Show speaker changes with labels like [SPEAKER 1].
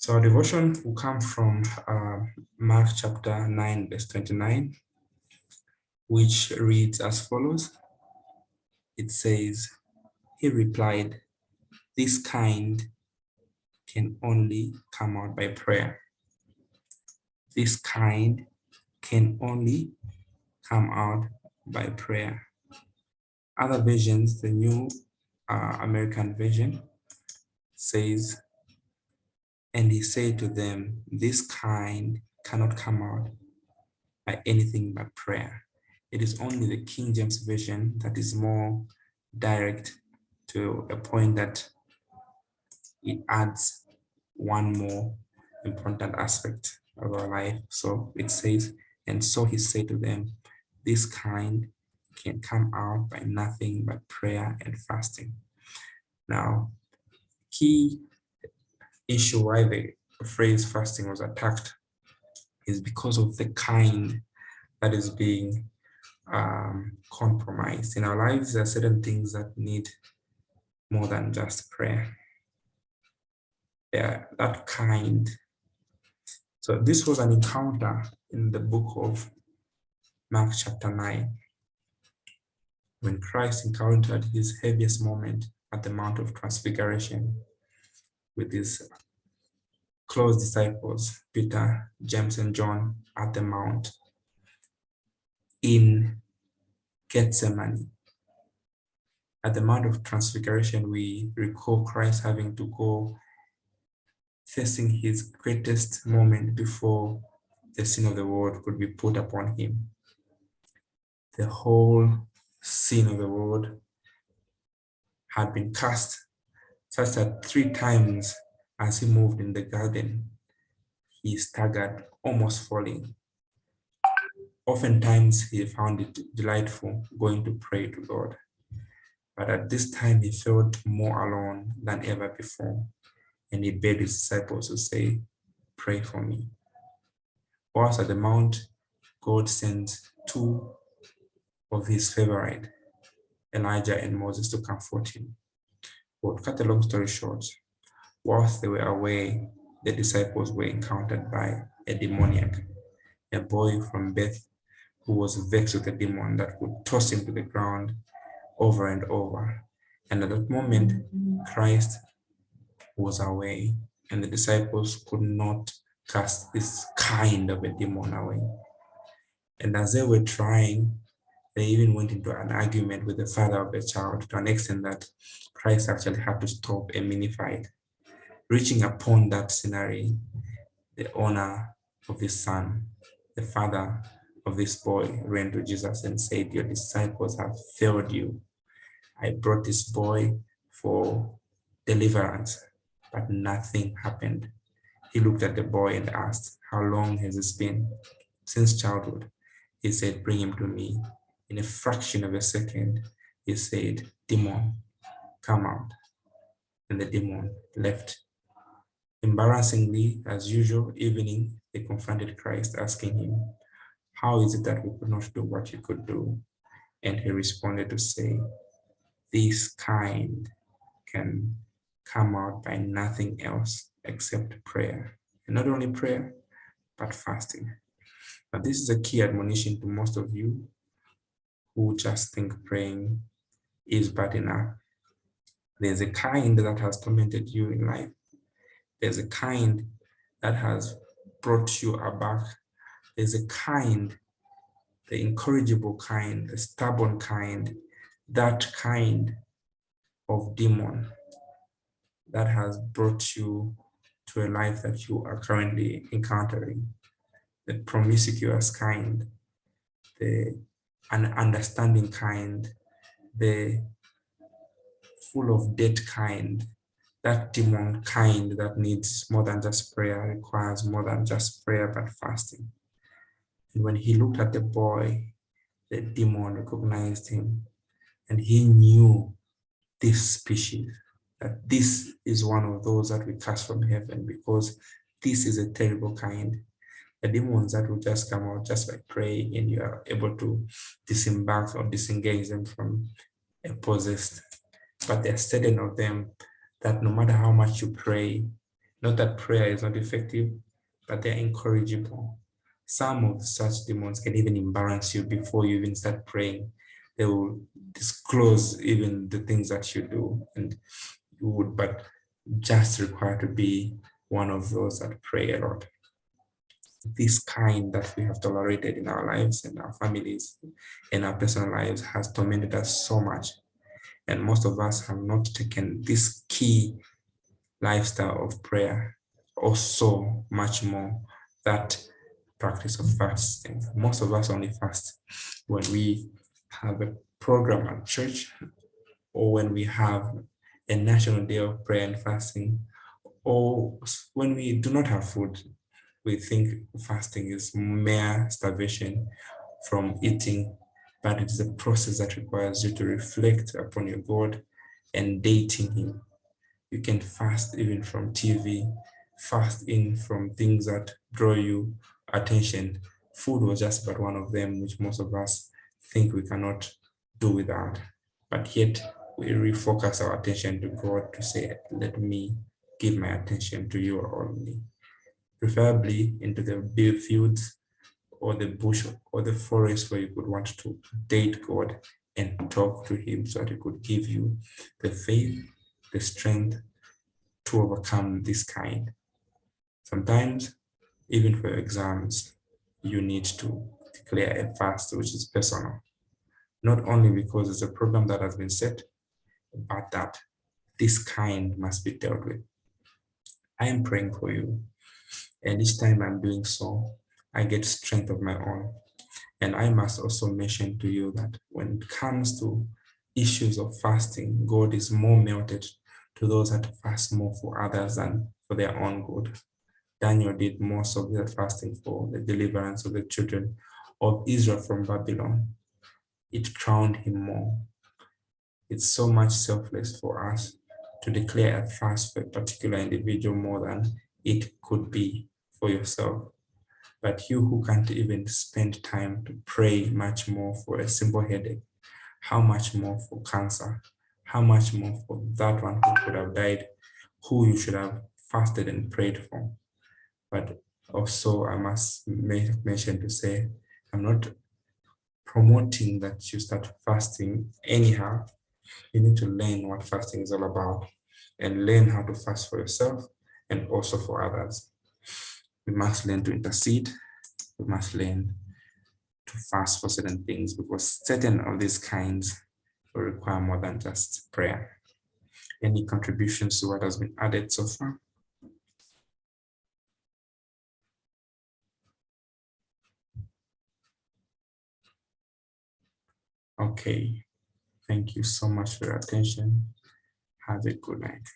[SPEAKER 1] So our devotion will come from Mark chapter 9, verse 29, which reads as follows. It says, he replied, this kind can only come out by prayer. This kind can only come out by prayer. Other versions, the New American Version says, and he said to them, this kind cannot come out by anything but prayer. It is only the King James Version that is more direct to a point that it adds one more important aspect of our life. So it says, and so he said to them, this kind can come out by nothing but prayer and fasting. Now, key issue why the phrase fasting was attacked is because of the kind that is being compromised. In our lives, there are certain things that need more than just prayer. Yeah, that kind. So this was an encounter in the book of Mark chapter 9, when Christ encountered his heaviest moment at the Mount of Transfiguration with his close disciples, Peter, James, and John, at the Mount in Gethsemane. At the Mount of Transfiguration, we recall Christ having to go facing his greatest moment before the sin of the world could be put upon him. The whole sin of the world had been cast, such that 3 times as he moved in the garden, he staggered, almost falling. Oftentimes he found it delightful going to pray to God, but at this time he felt more alone than ever before, and he begged his disciples to say, pray for me. Whilst at the mount, God sends 2 of his favorite, Elijah and Moses, to comfort him. But cut a long story short, whilst they were away, the disciples were encountered by a demoniac, a boy from Beth who was vexed with a demon that would toss him to the ground over and over. And at that moment, Christ was away, and the disciples could not cast this kind of a demon away. And as they were trying, they even went into an argument with the father of the child, to an extent that Christ actually had to stop a mini fight. Reaching upon that scenario, the owner of his son, the father of this boy, ran to Jesus and said, your disciples have failed you. I brought this boy for deliverance, but nothing happened. He looked at the boy and asked, how long has this been? Since childhood. He said, bring him to me. In a fraction of a second, he said, demon, come out. And the demon left. Embarrassingly, as usual, evening, they confronted Christ, asking him, how is it that we could not do what you could do? And he responded to say, this kind can come out by nothing else except prayer. And not only prayer, but fasting. But this is a key admonition to most of you who just think praying is bad enough. There's a kind that has tormented you in life. There's a kind that has brought you aback. There's a kind, the incorrigible kind, the stubborn kind, that kind of demon that has brought you to a life that you are currently encountering. The promiscuous kind, the ununderstanding kind, the full of debt kind, that demon kind that needs more than just prayer, requires more than just prayer but fasting. And when he looked at the boy, the demon recognized him, and he knew this species, that this is one of those that we cast from heaven, because this is a terrible kind. The demons that will just come out just by praying, and you are able to disembark or disengage them from a possessed. But there are certain of them that no matter how much you pray, Not that prayer is not effective, but they're incorrigible. Some of such demons can even embarrass you before you even start praying. They will disclose even the things that you do, and you would but just require to be one of those that pray a lot. This kind that we have tolerated in our lives and our families and our personal lives has tormented us so much. And most of us have not taken this key lifestyle of prayer, or so much more that practice of fasting. Most of us only fast when we have a program at church, or when we have a national day of prayer and fasting, or when we do not have food. We think fasting is mere starvation from eating, but it is a process that requires you to reflect upon your God and dating Him. You can fast even from TV, fast in from things that draw you attention. Food was just but one of them, which most of us think we cannot do without. But yet we refocus our attention to God to say, let me give my attention to you only. Preferably into the big fields or the bush or the forest where you could want to date God and talk to Him so that He could give you the faith, the strength to overcome this kind. Sometimes, even for exams, you need to declare a fast which is personal, not only because it's a problem that has been set, but that this kind must be dealt with. I am praying for you, and each time I'm doing so, I get strength of my own. And I must also mention to you that when it comes to issues of fasting, God is more melted to those that fast more for others than for their own good. Daniel did most of the fasting for the deliverance of the children of Israel from Babylon. It crowned him more. It's so much selfless for us to declare a fast for a particular individual more than it could be for yourself. But you who can't even spend time to pray much more for a simple headache, how much more for cancer? How much more for that one who could have died, who you should have fasted and prayed for? But also, I must mention to say, I'm not promoting that you start fasting anyhow. You need to learn what fasting is all about and learn how to fast for yourself and also for others. We must learn to intercede. We must learn to fast for certain things because certain of these kinds will require more than just prayer. Any contributions to what has been added so far? Okay. Thank you so much for your attention. Have a good night.